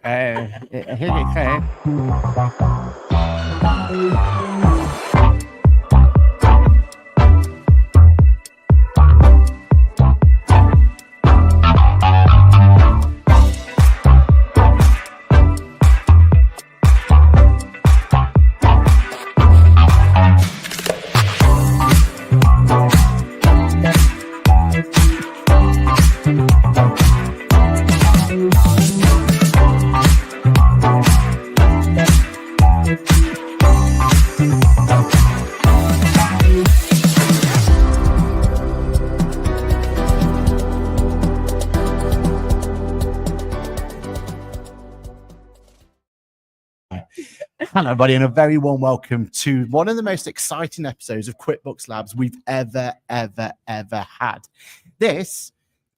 Here you go. Hello, everybody, and a very warm welcome to one of the most exciting episodes of QuickBooks Labs we've ever had. This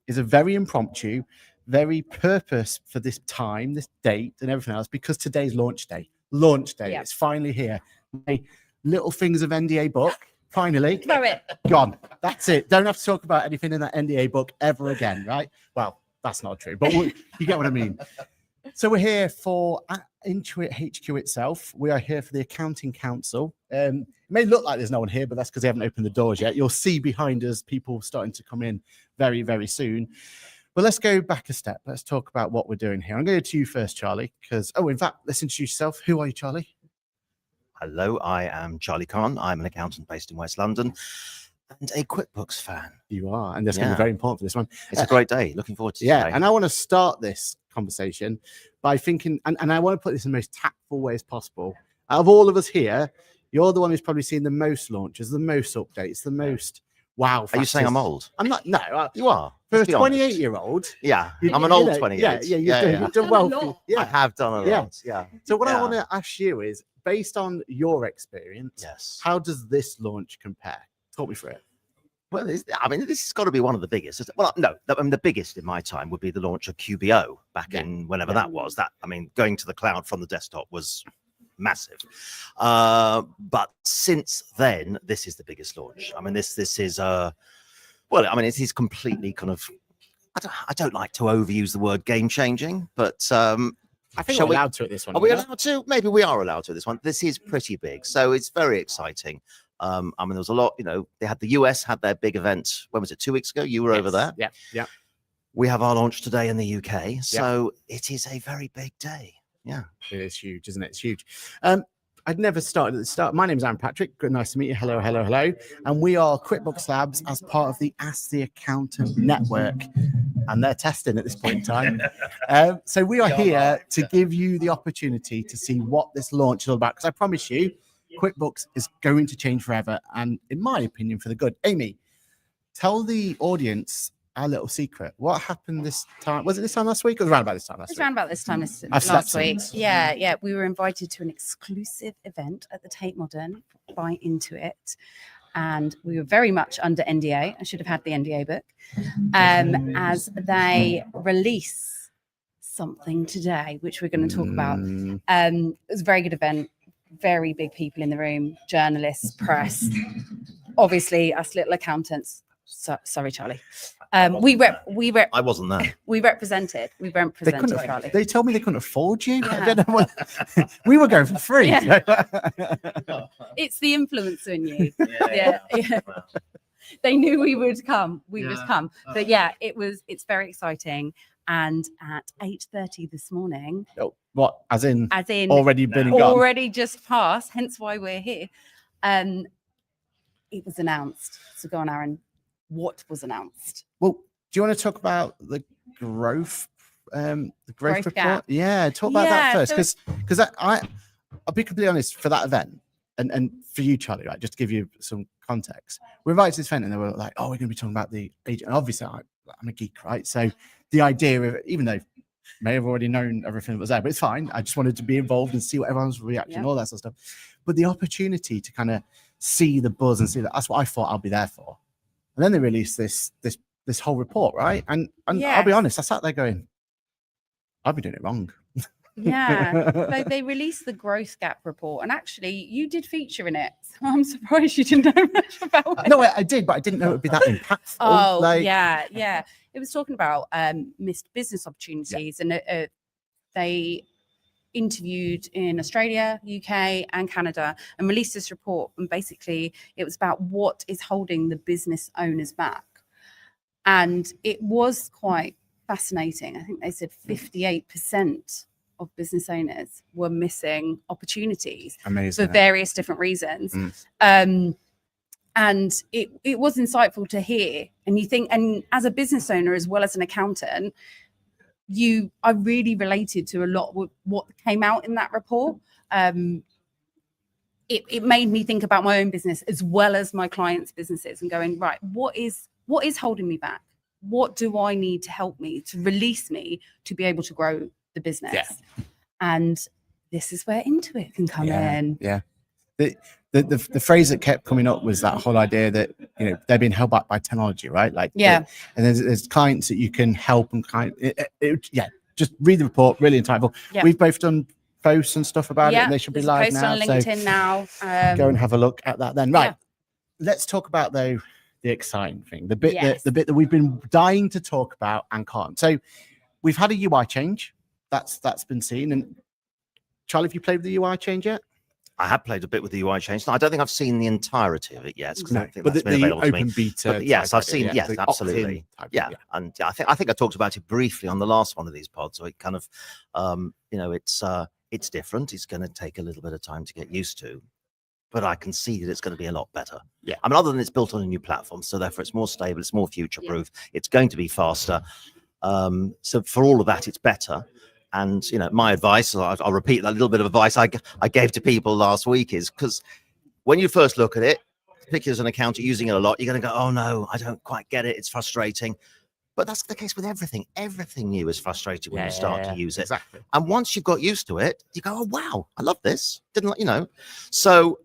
is a very impromptu, very purpose for this time, this date, and everything else, because today's launch day. Yeah. It's finally here. My little things of NDA book, finally. Throw it. Gone. That's it. Don't have to talk about anything in that NDA book ever again, right? Well, that's not true, but you get what I mean. So we're here for Intuit HQ itself. We are here for the Accounting Council. It may look like there's no one here, but that's because they haven't opened the doors yet. You'll see behind us people starting to come in very, very soon. But let's go back a step. Let's talk about what we're doing here. I'm going to go to you first, Charlie, because, in fact, let's introduce yourself. Who are you, Charlie? Hello, I am Charlie Conn. I'm an accountant based in West London and a QuickBooks fan. You are, and that's going to be very important for this one. It's a great day. Looking forward to today. Today. And I want to start this conversation by thinking, and I want to put this in the most tactful way as possible. Out of all of us here, you're the one who's probably seen the most launches, the most updates, the most wow factors. Are you saying I'm old? I'm not. No, you are. For a 28-year-old. Yeah, I'm an old 28. You've done well. I have done a lot. Yeah. So what I want to ask you is, based on your experience, how does this launch compare? Talk me through it. Well, this has got to be one of the biggest. Well, no, the biggest in my time would be the launch of QBO back in whenever that was. Going to the cloud from the desktop was massive. But since then, this is the biggest launch. This is it is completely kind of. I don't like to overuse the word game changing, but I think we're allowed to at this one. Are we allowed to? Maybe we are allowed to at this one. This is pretty big, so it's very exciting. There was a lot, they had the US had their big event. When was it? 2 weeks ago? You were over there. Yeah. We have our launch today in the UK. So it is a very big day. Yeah. It is huge, isn't it? It's huge. I'd never started at the start. My name is Aaron Patrick. Good, nice to meet you. Hello. And we are QuickBooks Labs as part of the Ask the Accountant network. And they're testing at this point in time. So we are here to give you the opportunity to see what this launch is all about. Because I promise you, QuickBooks is going to change forever, and in my opinion, for the good. Amy, tell the audience our little secret. What happened this time? Was it this time last week, or was it around about this time last week? It was around about this time last week. Yeah. We were invited to an exclusive event at the Tate Modern by Intuit, and we were very much under NDA. I should have had the NDA book, as they release something today, which we're going to talk about. It was a very good event. Very big people in the room, journalists, press, obviously us little accountants. Sorry, Charlie. I wasn't there. We represented Charlie. They told me they couldn't afford you. I don't know what, we were going for free. Yeah. It's the influencer in you. Yeah. They knew we would come. But it's very exciting. And at 8:30 this morning. Oh, what? As in already been gone? Already just passed, hence why we're here. It was announced. So go on, Aaron. What was announced? Well, do you want to talk about the growth report? Gap. Yeah, talk about that first. Because I'll be completely honest, for that event, and for you, Charlie, right, just to give you some context, we're invited to this event and they were like, we're going to be talking about the agent. And obviously, I'm a geek, right? So the idea of it, even though I may have already known everything that was there, but it's fine. I just wanted to be involved and see what everyone's reaction, all that sort of stuff. But the opportunity to kind of see the buzz and see that's what I thought I'll be there for. And then they released this whole report, right? And I'll be honest, I sat there going, I've been doing it wrong. Yeah, they released the growth gap report, and actually you did feature in it. So I'm surprised you didn't know much about it. No, I did, but I didn't know it would be that impactful. Oh, yeah. It was talking about missed business opportunities and they interviewed in Australia, UK, and Canada, and released this report. And basically, it was about what is holding the business owners back. And it was quite fascinating. I think they said 58% of business owners were missing opportunities for various different reasons. And it was insightful to hear. And you think, and as a business owner as well as an accountant, I really related to a lot of what came out in that report. It made me think about my own business as well as my clients' businesses, and going, right, what is holding me back? What do I need to help me, to release me, to be able to grow the business? Yeah. And this is where Intuit can come in. Yeah. The phrase that kept coming up was that whole idea that, you know, they're being held back by technology, right? Like, and there's clients that you can help and just read the report, really insightful. Yeah. We've both done posts and stuff about it, and they should be live now. On LinkedIn now. Go and have a look at that then. Right. Let's talk about though the exciting thing, the bit that we've been dying to talk about and can't. So we've had a UI change that's been seen. And Charlie, have you played with the UI change yet? I have played a bit with the UI change. No, I don't think I've seen the entirety of it yet. No, I think but that's been available to me. Beta. But yes, I've seen. Yeah, Yes, the absolutely. opt-in type, And I think I talked about it briefly on the last one of these pods. So it kind of, it's different. It's going to take a little bit of time to get used to, but I can see that it's going to be a lot better. Yeah. I mean, other than it's built on a new platform, so therefore it's more stable, it's more future-proof. It's going to be faster. So for all of that, it's better. And, you know, my advice, I'll repeat that little bit of advice I gave to people last week, is because when you first look at it, particularly as an accountant using it a lot, you're going to go, oh no, I don't quite get it. It's frustrating. But that's the case with everything. Everything new is frustrating when you start to use it. Exactly. And once you've got used to it, you go, oh wow, I love this. So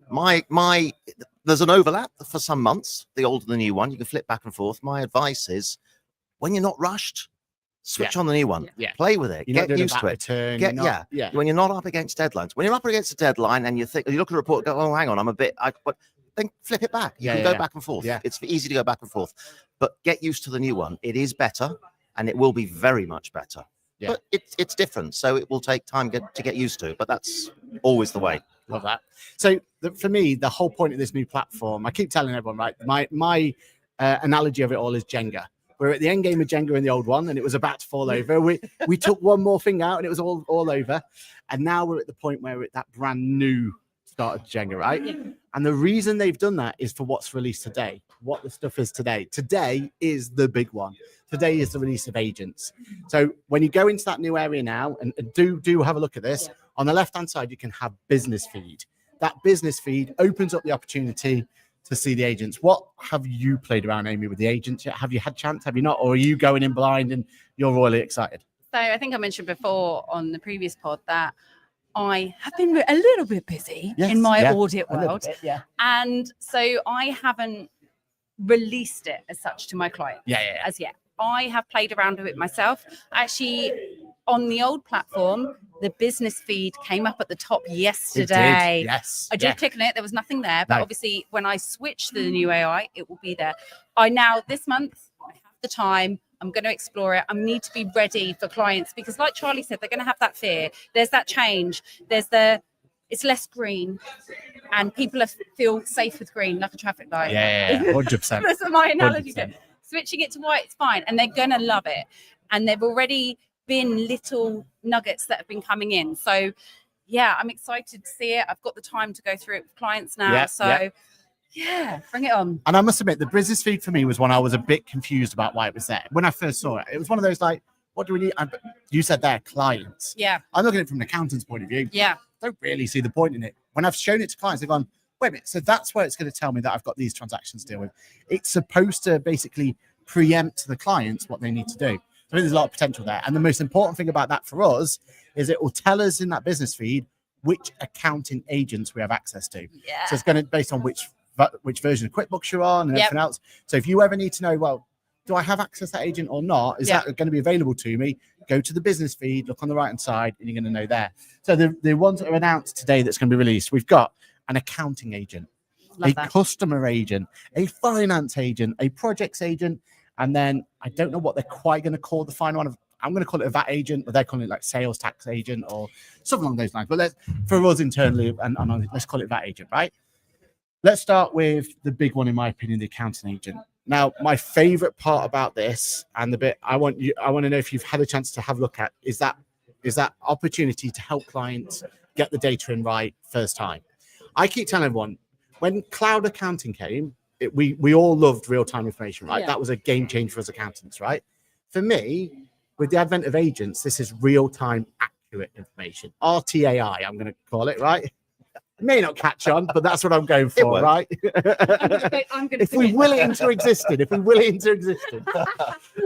there's an overlap for some months, the old and the new one. You can flip back and forth. My advice is, when you're not rushed, switch on the new one. Play with it. Get used to it. When you're not up against deadlines. When you're up against a deadline and you look at the report, go, oh, hang on, but then flip it back. You can go back and forth. It's easy to go back and forth. But get used to the new one. It is better, and it will be very much better. But it's different, so it will take time to get used to. But that's always the way. Love that. So for me, the whole point of this new platform, I keep telling everyone, right? My analogy of it all is Jenga. We're at the end game of Jenga in the old one, and it was about to fall over. We took one more thing out, and it was all over. And now we're at the point where we're at that brand new start of Jenga, right? And the reason they've done that is for what's released today, what the stuff is today. Today is the big one. Today is the release of agents. So when you go into that new area now, and do have a look at this, on the left-hand side, you can have business feed. That business feed opens up the opportunity to see the agents. What have you played around, Amy, with the agents yet? Have you had chance? Have you not? Or are you going in blind and you're royally excited? So I think I mentioned before on the previous pod that I have been a little bit busy in my audit world. And so I haven't released it as such to my client as yet. I have played around with it myself. Actually, on the old platform, the business feed came up at the top yesterday. It did. Yes. I did click on it. There was nothing there. But obviously, when I switch to the new AI, it will be there. This month, I have the time. I'm going to explore it. I need to be ready for clients because, like Charlie said, they're going to have that fear. There's that change. It's less green, and people feel safe with green, like a traffic light. 100%. That's what my analogy said. Switching it to white, it's fine, and they're going to love it. And they've already been little nuggets that have been coming in. So, I'm excited to see it. I've got the time to go through it with clients now. Bring it on. And I must admit, the business feed for me was one I was a bit confused about why it was there. When I first saw it, it was one of those like, what do we need? You said there, clients. Yeah. I'm looking at it from an accountant's point of view. Yeah. I don't really see the point in it. When I've shown it to clients, they've gone, wait a minute. So that's where it's going to tell me that I've got these transactions to deal with. It's supposed to basically preempt the clients what they need to do. So I think there's a lot of potential there. And the most important thing about that for us is it will tell us in that business feed which accounting agents we have access to. Yeah. So it's going to based on which version of QuickBooks you're on and everything else. So if you ever need to know, well, do I have access to that agent or not? Is that going to be available to me? Go to the business feed, look on the right-hand side, and you're going to know there. So the ones that are announced today that's going to be released, we've got an accounting agent, customer agent, a finance agent, a projects agent, and then I don't know what they're quite going to call the final one. I'm going to call it a VAT agent, but they're calling it like sales tax agent or something along those lines. But for us internally, and let's call it VAT agent, right? Let's start with the big one, in my opinion, the accounting agent. Now, my favorite part about this, and the bit I want to know if you've had a chance to have a look at, is that opportunity to help clients get the data in right first time. I keep telling everyone, when cloud accounting came, we all loved real-time information, right? That was a game changer for us accountants, right? For me, with the advent of agents, this is real-time accurate information. RTAI, I'm going to call it, right? It may not catch on, but that's what I'm going for, right? If we will it into existence,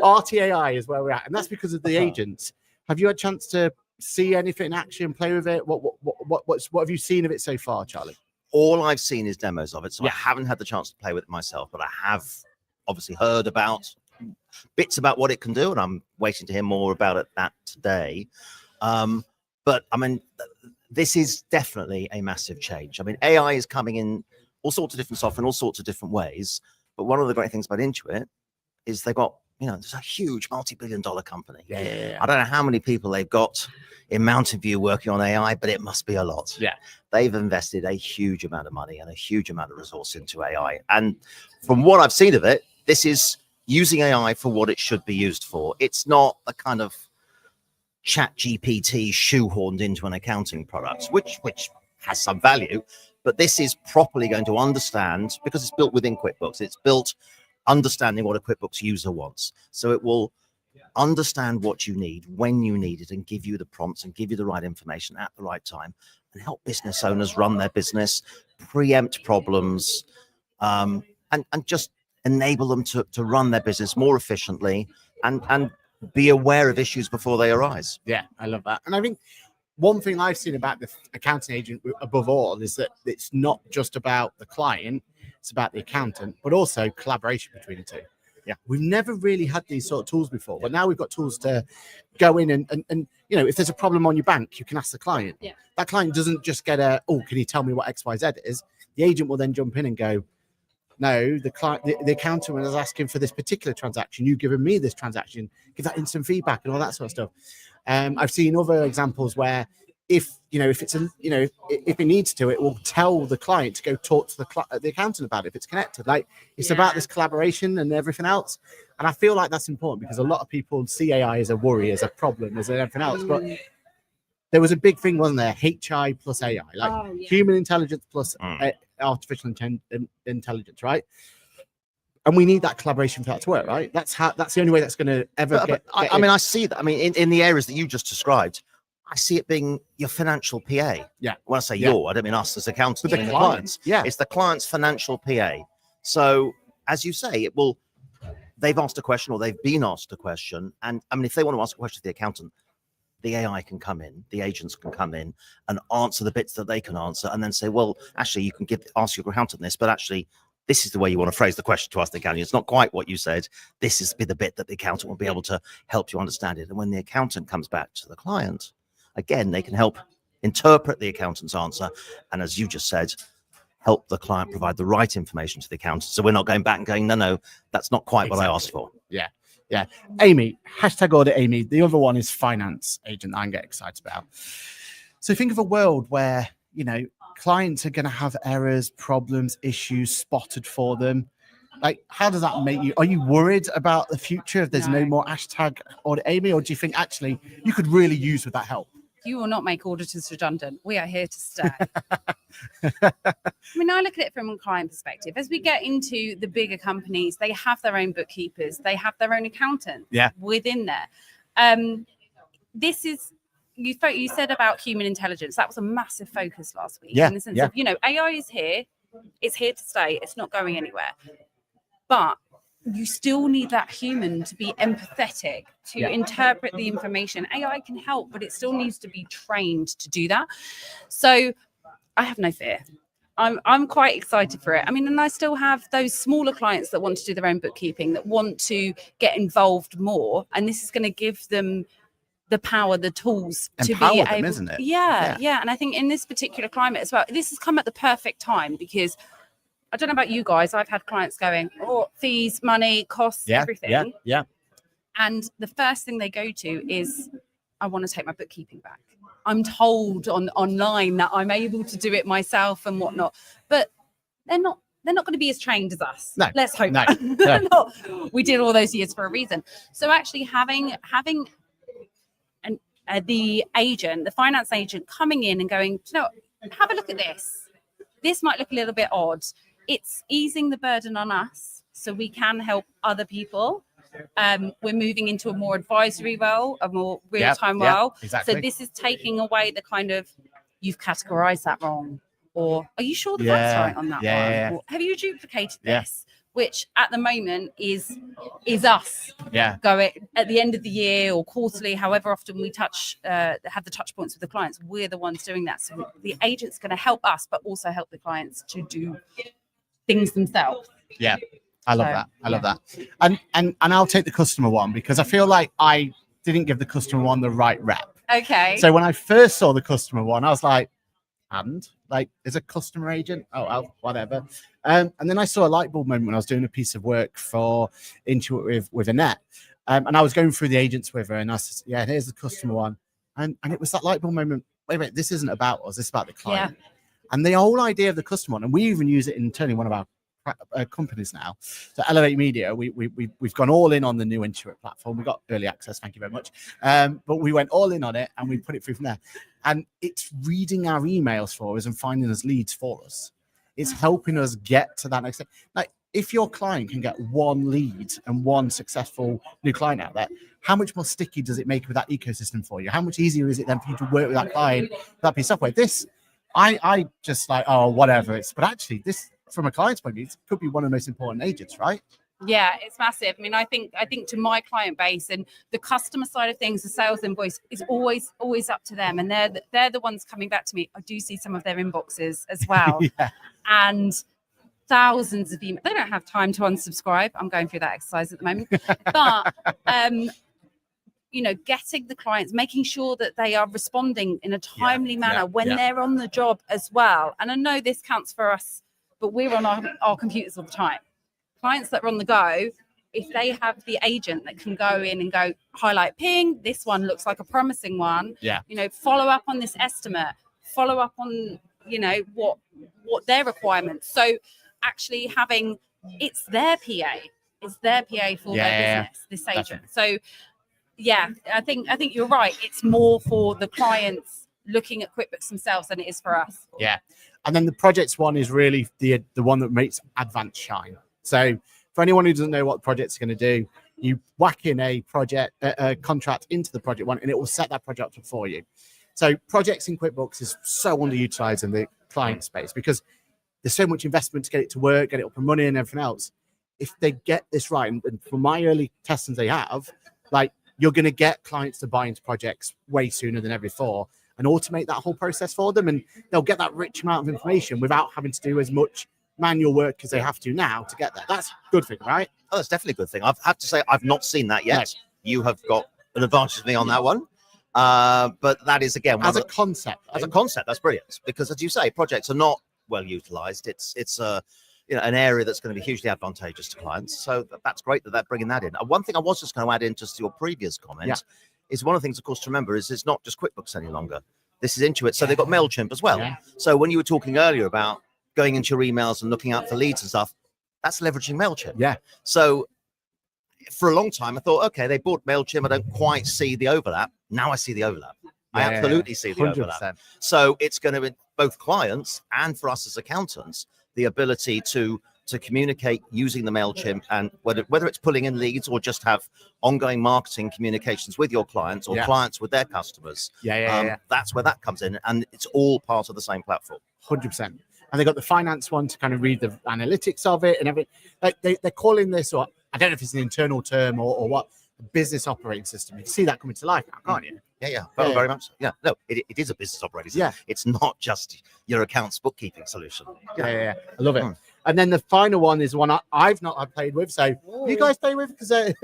RTAI is where we're at. And that's because of the agents. Have you had a chance to see anything in action, play with it? What have you seen of it so far, Charlie? All I've seen is demos of it, so I haven't had the chance to play with it myself, but I have obviously heard about bits about what it can do, and I'm waiting to hear more about that today. But I mean, this is definitely a massive change. I mean, AI is coming in all sorts of different software in all sorts of different ways, but one of the great things about Intuit is they've got, there's a huge multi-billion-dollar company. I don't know how many people they've got in Mountain View working on AI, but it must be a lot. They've invested a huge amount of money and a huge amount of resource into AI. And from what I've seen of it, this is using AI for what it should be used for. It's not a kind of chat GPT shoehorned into an accounting product, which has some value, but this is properly going to understand, because it's built within QuickBooks, it's built understanding what a QuickBooks user wants. So it will understand what you need when you need it and give you the prompts and give you the right information at the right time and help business owners run their business, preempt problems, and just enable them to run their business more efficiently and be aware of issues before they arise. Yeah, I love that. And I think one thing I've seen about the accounting agent above all is that it's not just about the client, it's about the accountant, but also collaboration between the two. We've never really had these sort of tools before, but now we've got tools to go in and if there's a problem on your bank, you can ask the client. That client doesn't just get can you tell me what XYZ is? The agent will then jump in and go, no, the client, the accountant was asking for this particular transaction. You've given me this transaction. Give that instant feedback and all that sort of stuff. I've seen other examples where if it needs to, it will tell the client to go talk to the accountant about it if it's connected. Like it's about this collaboration and everything else. And I feel like that's important because a lot of people see AI as a worry, as a problem, as everything else. But there was a big thing, wasn't there? HI plus AI, like human intelligence plus artificial intelligence, right? And we need that collaboration for that to work, right? That's the only way that's going to ever get. I mean, I see that. I mean, in the areas that you just described, I see it being your financial PA. When I say your, I don't mean us as accountants, but the clients. It's the client's financial PA. So, as you say, they've asked a question or they've been asked a question, and I mean, if they want to ask a question to the accountant, the AI can come in, the agents can come in and answer the bits that they can answer, and then say, well, actually, you can ask your accountant this, but actually, this is the way you want to phrase the question to ask the accountant. It's not quite what you said. This is the bit that the accountant will be able to help you understand it. And when the accountant comes back to the client, again, they can help interpret the accountant's answer. And as you just said, help the client provide the right information to the accountant. So we're not going back and going, no, that's not quite what I asked for. Yeah. Amy, #audit Amy. The other one is finance agent I'm getting excited about. So think of a world where, clients are going to have errors, problems, issues spotted for them. Like, how does that make you? Are you worried about the future if there's no more #audit Amy? Or do you think actually you could really use with that help? You will not make auditors redundant. We are here to stay. I mean, I look at it from a client perspective. As we get into the bigger companies, they have their own bookkeepers, they have their own accountants within there. This is, you said about human intelligence. That was a massive focus last week in the sense of, AI is here. It's here to stay. It's not going anywhere. But you still need that human to be empathetic, to interpret the information. AI can help, but it still needs to be trained to do that. So I have no fear. I'm quite excited for it. I mean, and I still have those smaller clients that want to do their own bookkeeping, that want to get involved more. And this is going to give them the power, the tools to be able, them, isn't it? Yeah. And I think in this particular climate as well, this has come at the perfect time because I don't know about you guys, I've had clients going, fees, money, costs, everything. Yeah. And the first thing they go to is, I want to take my bookkeeping back. I'm told online that I'm able to do it myself and whatnot, but they're not going to be as trained as us. No, Let's hope. no, They're no. not. We did all those years for a reason. So actually having the agent, the finance agent coming in and going, have a look at this. This might look a little bit odd. It's easing the burden on us so we can help other people. We're moving into a more advisory role, a more real-time role. Exactly. So this is taking away the kind of, you've categorized that wrong, or are you sure that's right on that one? Or, have you duplicated this? Which at the moment is us going at the end of the year or quarterly, however often we have the touch points with the clients. We're the ones doing that. So the agent's going to help us, but also help the clients to do things themselves. Yeah. I love that. I love that. And I'll take the customer one because I feel like I didn't give the customer one the right rep. Okay. So when I first saw the customer one, I was like, is a customer agent? Oh, whatever. And then I saw a light bulb moment when I was doing a piece of work for Intuit with Annette. And I was going through the agents with her and I said, yeah, here's the customer one. And it was that light bulb moment. Wait, this isn't about us. This is about the client. Yeah. And the whole idea of the customer one, and we even use it internally in one of our companies now. So Elevate Media, we've gone all in on the new Intuit platform. We got early access, thank you very much. But we went all in on it and we put it through from there. And it's reading our emails for us and finding us leads for us. It's helping us get to that next step. Like if your client can get one lead and one successful new client out there, how much more sticky does it make with that ecosystem for you? How much easier is it then for you to work with that client, that piece of software? This, I just like, oh, whatever. But actually this, from a client's point of view, it could be one of the most important agents, right? Yeah, it's massive. I mean, I think to my client base and the customer side of things, the sales invoice is always up to them, and they're the ones coming back to me. I do see some of their inboxes as well, and thousands of emails. They don't have time to unsubscribe. I'm going through that exercise at the moment, but getting the clients, making sure that they are responding in a timely manner when they're on the job as well. And I know this counts for us, but we're on our computers all the time. Clients that are on the go, if they have the agent that can go in and go, highlight ping, this one looks like a promising one. Yeah. Follow up on this estimate, follow up on, what their requirements. So actually having, it's their PA for their business, this agent. Definitely. So yeah, I think you're right. It's more for the clients looking at QuickBooks themselves than it is for us. Yeah. And then the projects one is really the one that makes Advanced shine. So for anyone who doesn't know what projects are going to do, you whack in a project contract into the project one, and it will set that project up for you. So projects in QuickBooks is so underutilized in the client space because there's so much investment to get it to work, get it up and running, and everything else. If they get this right, and from my early testings they have, like you're going to get clients to buy into projects way sooner than ever before, and automate that whole process for them, and they'll get that rich amount of information without having to do as much manual work because they have to now to get there. That's a good thing, right? Oh, that's definitely a good thing. I've had to say I've not seen that yet. No. You have got an advantage of me on that one. But that is again as a concept. As a concept, that's brilliant because, as you say, projects are not well utilized. It's an area that's going to be hugely advantageous to clients. So that's great that they're bringing that in. One thing I was just going to add in just to your previous comment is one of the things, of course, to remember is it's not just QuickBooks any longer. This is Intuit, so they've got MailChimp as well. Yeah. So when you were talking earlier about going into your emails and looking out for leads and stuff, that's leveraging MailChimp. Yeah. So for a long time, I thought, okay, they bought MailChimp. I don't quite see the overlap. Now I see the overlap. I absolutely see the 100%. Overlap. So it's going to be both clients and for us as accountants, the ability to communicate using the MailChimp, and whether it's pulling in leads or just have ongoing marketing communications with your clients or clients with their customers. That's where that comes in. And it's all part of the same platform. 100%. And they got the finance one to kind of read the analytics of it and everything. Like they're calling this, or I don't know if it's an internal term or what, business operating system. You can see that coming to life now, can't you? Yeah. Very much so. Yeah. No, it is a business operating system. Yeah. It's not just your accounts bookkeeping solution. Yeah. I love it. And then the final one is one I've not played with. So you guys play with? Because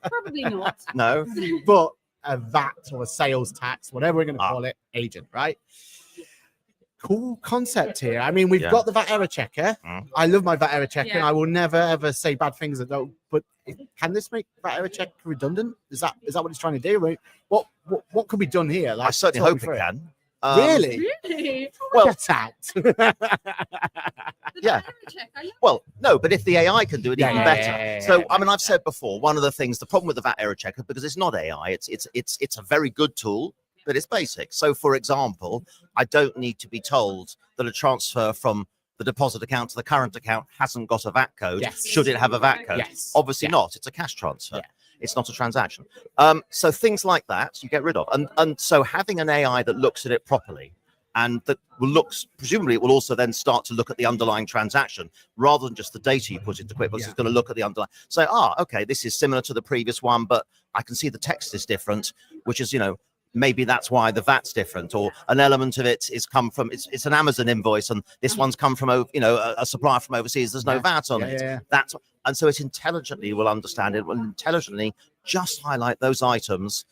probably not. No. But a VAT or a sales tax, whatever we're going to call it, agent, right? Cool concept here. I mean, we've got the VAT error checker. I love my VAT error checker, and I will never ever say bad things. But can this make that error check redundant? Is that what it's trying to do? What could be done here? Like, I certainly hope it can. Really? Well, get out. Yeah. Well, no, but if the AI can do it even better. So, I mean, I've said before, one of the things, the problem with the VAT error checker, because it's not AI, it's a very good tool, but it's basic. So, for example, I don't need to be told that a transfer from the deposit account to the current account hasn't got a VAT code. Yes. Should it have a VAT code? Yes. Obviously not. It's a cash transfer. Yeah. It's not a transaction. So things like that you get rid of. And so having an AI that looks at it properly and that presumably it will also then start to look at the underlying transaction rather than just the data you put into QuickBooks. It's going to look at the underlying. Say, okay, this is similar to the previous one, but I can see the text is different, which is, maybe that's why the VAT's different, or an element of it is come from, it's an Amazon invoice and this one's come from, a supplier from overseas. There's no VAT on it. Yeah. And so it intelligently will understand it, will intelligently just highlight those items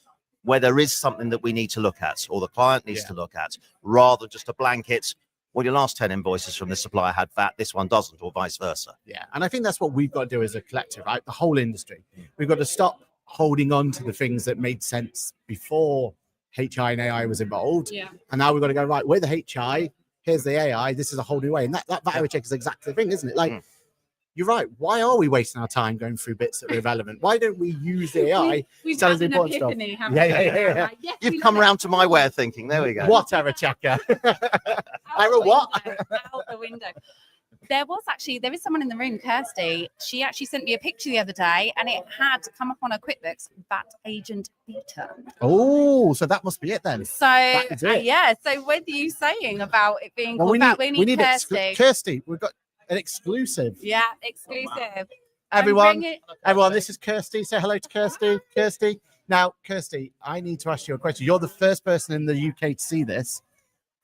where there is something that we need to look at or the client needs to look at, rather than just a blanket, well, your last 10 invoices from this supplier had VAT, this one doesn't, or vice versa. Yeah. And I think that's what we've got to do as a collective, right? The whole industry. We've got to stop holding on to the things that made sense before HI and AI was involved. Yeah. And now we've got to go, right, we're the HI, here's the AI, this is a whole new way. And that error check is exactly the thing, isn't it? Like, you're right. Why are we wasting our time going through bits that are irrelevant? Why don't we use the AI we've to tell us the had an important stuff? epiphany, haven't we? Yeah. Like, yes, You've come around to my way of thinking. There we go. What error checker? Error what? Out the window. There is someone in the room, Kirsty. She actually sent me a picture the other day and it had come up on her QuickBooks, VAT agent beta. Oh, so that must be it then. So, yeah. So what are you saying about it being called VAT? We need Kirsty. Kirsty, we've got an exclusive. Yeah, exclusive. Everyone, this is Kirsty. Say hello to Kirsty. Kirsty. Now, Kirsty, I need to ask you a question. You're the first person in the UK to see this.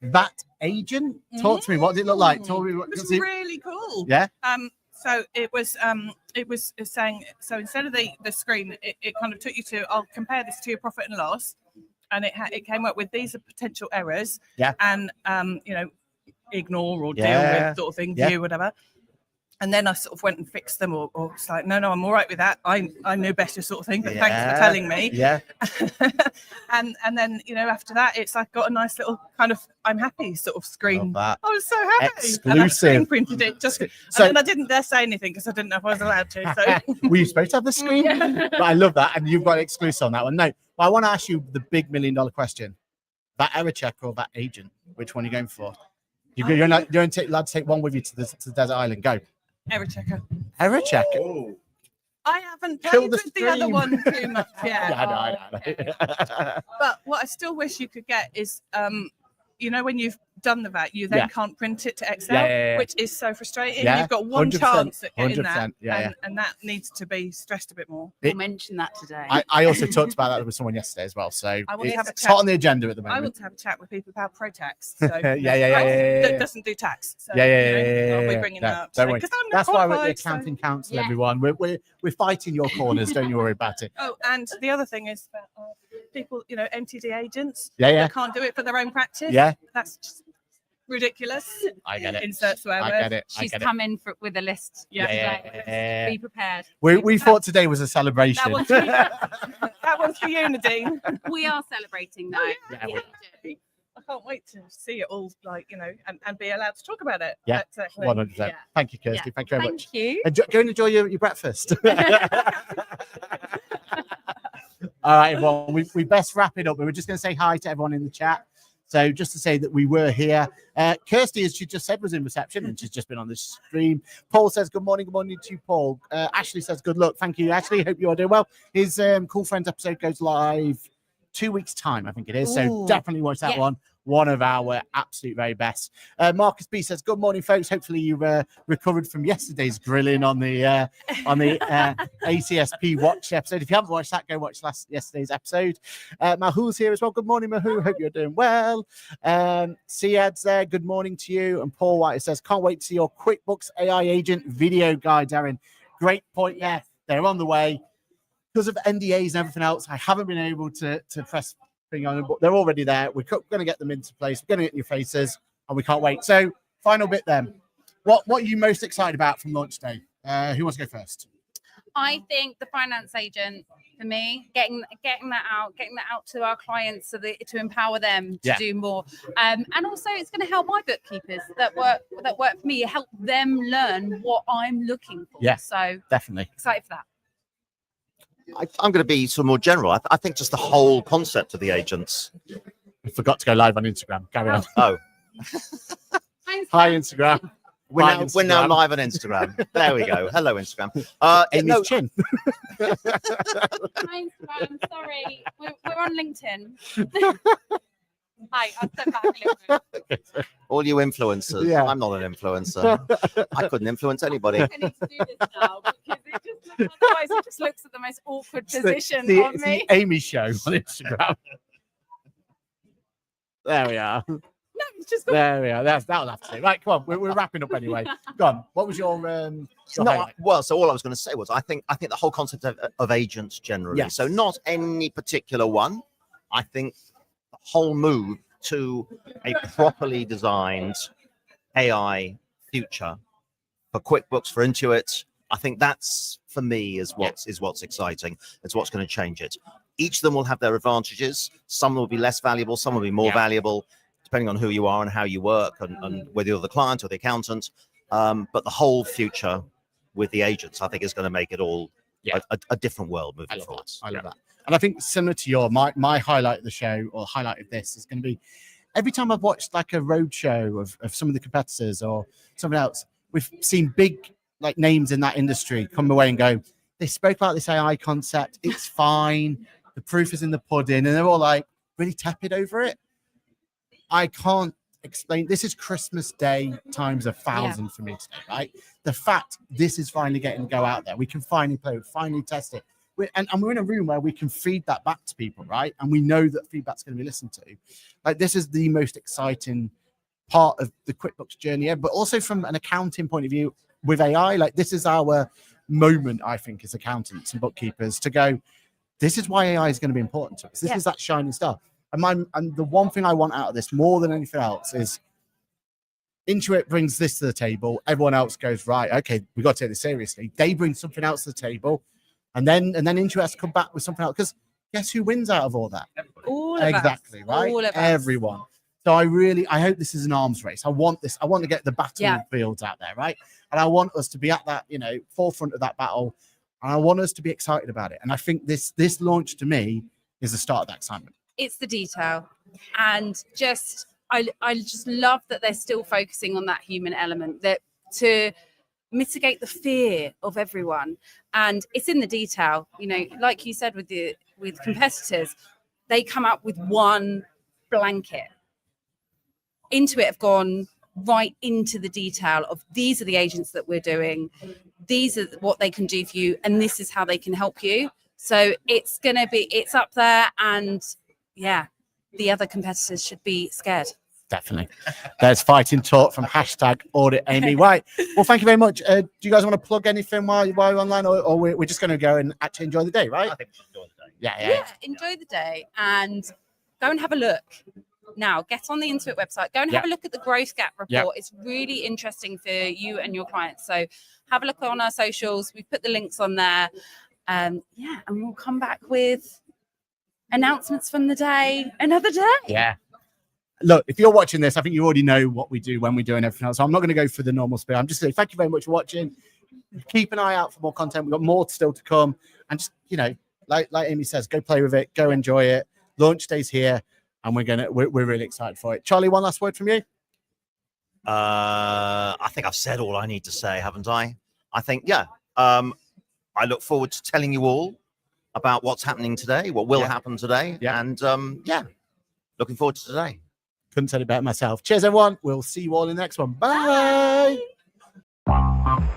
VAT agent, talk to me. What did it look like? Talk me. It was really cool. Yeah. So it was saying, so instead of the screen, it kind of took you to, I'll compare this to your profit and loss, and it came up with these are potential errors. Yeah. And ignore or deal with sort of thing, view, whatever. And then I sort of went and fixed them, or it's like, no, I'm all right with that. I knew better, sort of thing. But thanks for telling me. Yeah. and then after that, it's like got a nice little kind of I'm happy sort of screen. I was so happy. Exclusive. And I screen printed it just. And then I didn't dare say anything because I didn't know if I was allowed to. So were you supposed to have the screen? But I love that, and you've got an exclusive on that one. No, but I want to ask you the big $1 million question: that error checker or that agent? Which one are you going for? You're allowed to take one with you to the desert island. Go. Error checker. Error checker. Oh. I haven't played with the other one too much yet. I know. But what I still wish you could get is, when you've done the VAT, you then can't print it to Excel, which is so frustrating. You've got one chance at getting that, and that needs to be stressed a bit more. We'll mention that today. I also talked about that with someone yesterday as well. So it's hot on the agenda at the moment. I want to have a chat with people about pro-tax. So that doesn't do tax. So, I'll be bringing that up. Don't worry. That's why we're at the qualified, Accounting Council, everyone. We're fighting your corners. Don't you worry about it. Oh, and the other thing is that people, MTD agents, that can't do it for their own practice. Yeah, that's just ridiculous. I get it. Insert swear word. I get it. She's come in with a list. Be prepared. We thought today was a celebration. That one's for you, Nadine. We are celebrating though. I can't wait to see it all, and be allowed to talk about it. Yeah, exactly. 100%. Yeah. Thank you, Kirsty. Thank you very much. Thank you. Go and enjoy your breakfast. All right, everyone. We best wrap it up. But we're just going to say hi to everyone in the chat. So just to say that we were here. Kirsty, as she just said, was in reception and she's just been on the stream. Paul says, good morning to you, Paul. Ashley says, good luck. Thank you, Ashley. Hope you are doing well. His Cool Friends episode goes live 2 weeks' time, I think it is. So definitely watch that one. One of our absolute very best. Marcus B says, good morning, folks. Hopefully you recovered from yesterday's grilling on the ACSP Watch episode. If you haven't watched that, go watch yesterday's episode. Mahul's here as well. Good morning, Mahul. Hope you're doing well. Siad's there. Good morning to you. And Paul White says, can't wait to see your QuickBooks AI agent video guide, Darren. Great point there. They're on the way. Because of NDAs and everything else, I haven't been able to press thing on them, but they're already there. We're going to get them into place. We're going to get in your faces, and we can't wait. So, final bit then. What are you most excited about from launch day? Who wants to go first? I think the finance agent, for me, getting that out to our clients so that to empower them to do more. And also it's going to help my bookkeepers that work for me, help them learn what I'm looking for. Yeah, so definitely excited for that. I'm going to be sort of more general. I think just the whole concept of the agents. I forgot to go live on Instagram. Carry on. Oh, hi Instagram. We're now live on Instagram. There we go. Hello, Instagram. Amy's chin. Hi, Instagram. Sorry, we're on LinkedIn. Hi, I'll step back a little bit. All you influencers. Yeah. I'm not an influencer. I couldn't influence anybody. I need to do this now because otherwise it just looks at the most awkward position on it's me. the Amy show on Instagram. There we are. No, it's just There we are. That'll have to do. Right, come on. We're wrapping up anyway. Go on. What was your highlight? Well, so all I was going to say was I think the whole concept of agents generally. Yes. So not any particular one. I think the whole move to a properly designed AI future for QuickBooks, for Intuit. I think that's, for me, is what's exciting. It's what's going to change it. Each of them will have their advantages. Some will be less valuable. Some will be more valuable, depending on who you are and how you work and whether you're the client or the accountant. But the whole future with the agents, I think, is going to make it all a different world moving forward. I love that. And I think similar to my highlight of the show, or highlight of this, is going to be every time I've watched like a road show of some of the competitors or something else, we've seen big like names in that industry come away and go, they spoke about this AI concept. It's fine. The proof is in the pudding. And they're all like really tepid over it. I can't explain. This is Christmas Day times 1,000 for me today, right? The fact this is finally getting to go out there. We can finally play, finally test it. And we're in a room where we can feed that back to people, right? And we know that feedback's going to be listened to. Like, this is the most exciting part of the QuickBooks journey, but also from an accounting point of view with AI. Like, this is our moment, I think, as accountants and bookkeepers to go, this is why AI is going to be important to us. This is that shining star. And the one thing I want out of this more than anything else is Intuit brings this to the table. Everyone else goes, right, okay, we've got to take this seriously. They bring something else to the table. And then Intuit has to come back with something else. Because guess who wins out of all that? All of us. Exactly, right? All of us. Everyone. So I hope this is an arms race. I want to get the battlefields out there, right? And I want us to be at that, forefront of that battle. And I want us to be excited about it. And I think this launch to me is the start of that excitement. It's the detail. And I just love that they're still focusing on that human element, that to mitigate the fear of everyone. And it's in the detail, like you said with competitors, they come up with one blanket. Intuit have gone right into the detail of these are the agents that we're doing, these are what they can do for you, and this is how they can help you. So it's up there, and the other competitors should be scared. Definitely. There's fighting talk from #Audit Amy. Right. Well, thank you very much. Do you guys want to plug anything while you're online, or we're just going to go and actually enjoy the day, right? I think we should enjoy the day. Yeah, enjoy the day and go and have a look. Now, get on the Intuit website. Go and have a look at the growth gap report. It's really interesting for you and your clients. So have a look on our socials. We've put the links on there. And we'll come back with announcements from the day another day. Yeah. Look, if you're watching this, I think you already know what we do when we do and everything else. So I'm not going to go through the normal spiel. I'm just saying thank you very much for watching. Keep an eye out for more content. We've got more still to come. And just, like Amy says, go play with it, go enjoy it. Launch day's here, and we're really excited for it. Charlie, one last word from you. I think I've said all I need to say, haven't I? I think, I look forward to telling you all about what's happening today, what will happen today. And looking forward to today. Couldn't say it better myself. Cheers, everyone. We'll see you all in the next one. Bye. Bye.